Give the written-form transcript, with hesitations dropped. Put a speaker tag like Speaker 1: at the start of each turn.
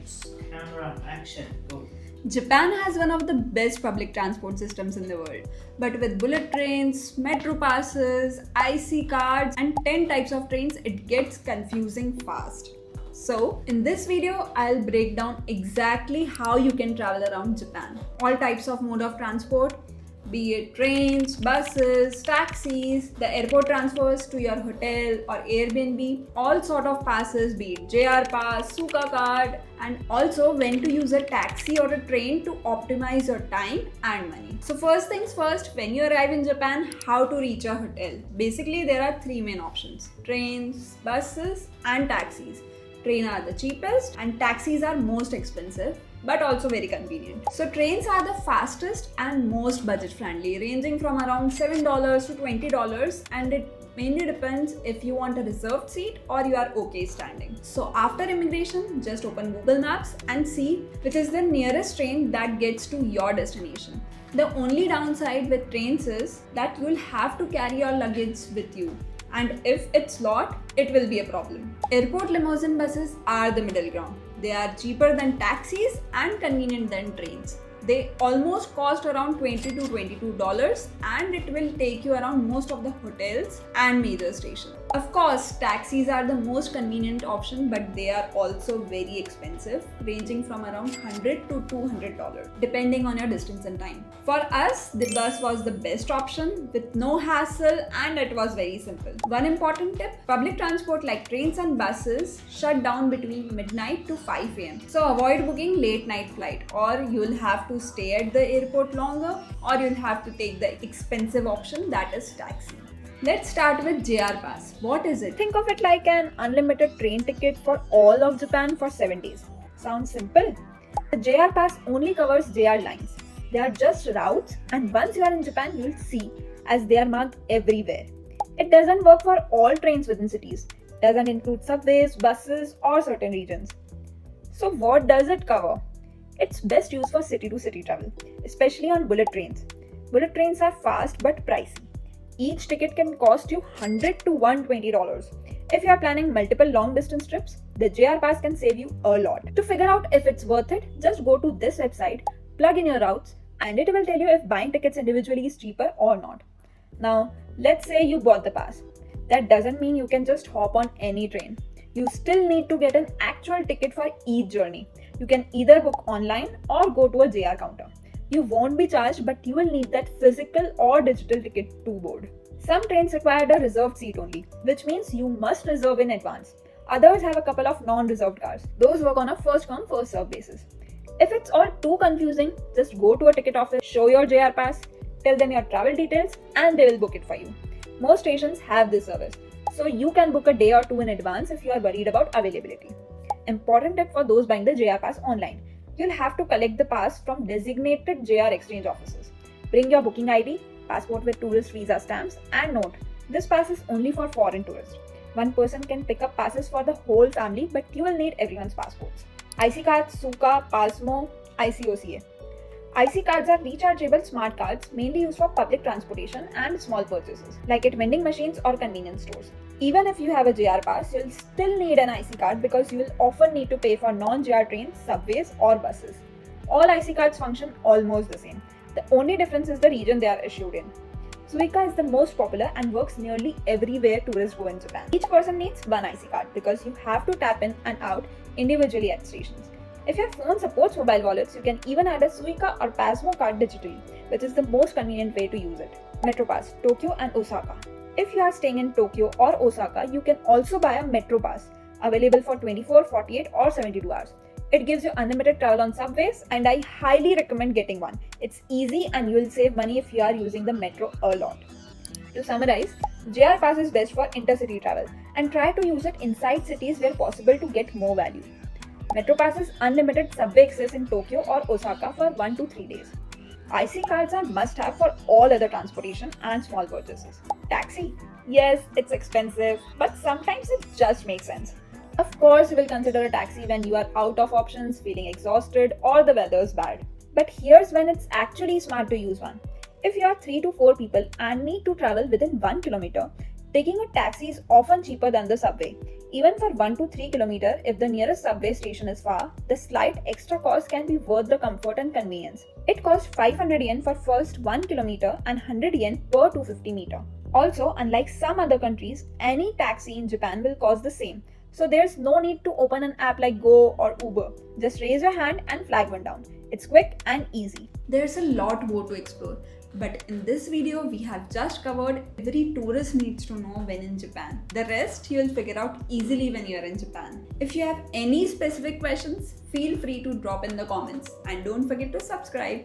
Speaker 1: Lights, camera, action, go.
Speaker 2: Japan has one of the best public transport systems in the world. But with bullet trains, metro passes, IC cards, and 10 types of trains, it gets confusing fast. So, in this video, I'll break down exactly how you can travel around Japan. All types of mode of transport, be it trains, buses, taxis, the airport transfers to your hotel or Airbnb, all sort of passes, be it JR Pass, Suica card, and also when to use a taxi or a train to optimize your time and money. So first things first, when you arrive in Japan, how to reach your hotel. Basically, there are three main options: trains, buses, and taxis. Trains are the cheapest and taxis are most expensive, but also very convenient. So trains are the fastest and most budget friendly, ranging from around $7 to $20, and it mainly depends if you want a reserved seat or you are okay standing. So after immigration, just open Google Maps and see which is the nearest train that gets to your destination. The only downside with trains is that you'll have to carry your luggage with you, and if it's lot, it will be a problem. Airport limousine buses are the middle ground. They are cheaper than taxis and convenient than trains. They almost cost around $20 to $22, and it will take you around most of the hotels and major stations. Of course, taxis are the most convenient option, but they are also very expensive, ranging from around $100 to $200, depending on your distance and time. For us, the bus was the best option with no hassle, and it was very simple. One important tip: public transport like trains and buses shut down between midnight to 5 am. So avoid booking late night flight, or you'll have to stay at the airport longer, or you'll have to take the expensive option, that is taxi. Let's start with JR Pass. What is it?
Speaker 3: Think of it like an unlimited train ticket for all of Japan for 7 days. Sounds simple? The JR Pass only covers JR lines. They are just routes, and once you are in Japan, you'll see as they are marked everywhere. It doesn't work for all trains within cities. Doesn't include subways, buses, or certain regions. So what does it cover? It's best used for city-to-city travel, especially on bullet trains. Bullet trains are fast but pricey. Each ticket can cost you $100 to $120. If you are planning multiple long distance trips, the JR Pass can save you a lot. To figure out if it's worth it, just go to this website, plug in your routes, and it will tell you if buying tickets individually is cheaper or not. Now, let's say you bought the pass. That doesn't mean you can just hop on any train. You still need to get an actual ticket for each journey. You can either book online or go to a JR counter. You won't be charged, but you will need that physical or digital ticket to board. Some trains require a reserved seat only, which means you must reserve in advance. Others have a couple of non-reserved cars. Those work on a first-come, first-served basis. If it's all too confusing, just go to a ticket office, show your JR Pass, tell them your travel details, and they will book it for you. Most stations have this service, so you can book a day or two in advance if you are worried about availability. Important tip for those buying the JR Pass online: you'll have to collect the pass from designated JR exchange offices. Bring your booking ID, passport with tourist visa stamps, and note, this pass is only for foreign tourists. One person can pick up passes for the whole family, but you will need everyone's passports. IC cards, Suica, Pasmo, ICOCA. IC cards are rechargeable smart cards mainly used for public transportation and small purchases, like at vending machines or convenience stores. Even if you have a JR Pass, you'll still need an IC card because you will often need to pay for non-JR trains, subways, or buses. All IC cards function almost the same. The only difference is the region they are issued in. Suica is the most popular and works nearly everywhere tourists go in Japan. Each person needs one IC card because you have to tap in and out individually at stations. If your phone supports mobile wallets, you can even add a Suica or Pasmo card digitally, which is the most convenient way to use it. Metro Pass, Tokyo and Osaka. If you are staying in Tokyo or Osaka, you can also buy a Metro Pass, available for 24, 48 or 72 hours. It gives you unlimited travel on subways, and I highly recommend getting one. It's easy and you will save money if you are using the metro a lot. To summarize, JR Pass is best for intercity travel, and try to use it inside cities where possible to get more value. Metro Pass is unlimited subway access in Tokyo or Osaka for 1 to 3 days. IC cards are must-have for all other transportation and small purchases. Taxi? Yes, it's expensive, but sometimes it just makes sense. Of course, you will consider a taxi when you are out of options, feeling exhausted, or the weather's bad. But here's when it's actually smart to use one. If you are 3 to 4 people and need to travel within 1 kilometer, Taking a taxi is often cheaper than the subway. Even for 1 to 3 km, if the nearest subway station is far, the slight extra cost can be worth the comfort and convenience. It costs 500 yen for first 1 km and 100 yen per 250 meter. Also, unlike some other countries, any taxi in Japan will cost the same. So there's no need to open an app like Go or Uber. Just raise your hand and flag one down. It's quick and easy.
Speaker 2: There's a lot more to explore, but in this video we have just covered every tourist needs to know when in Japan. The rest you'll figure out easily when you're in Japan. If you have any specific questions, feel free to drop in the comments and don't forget to subscribe.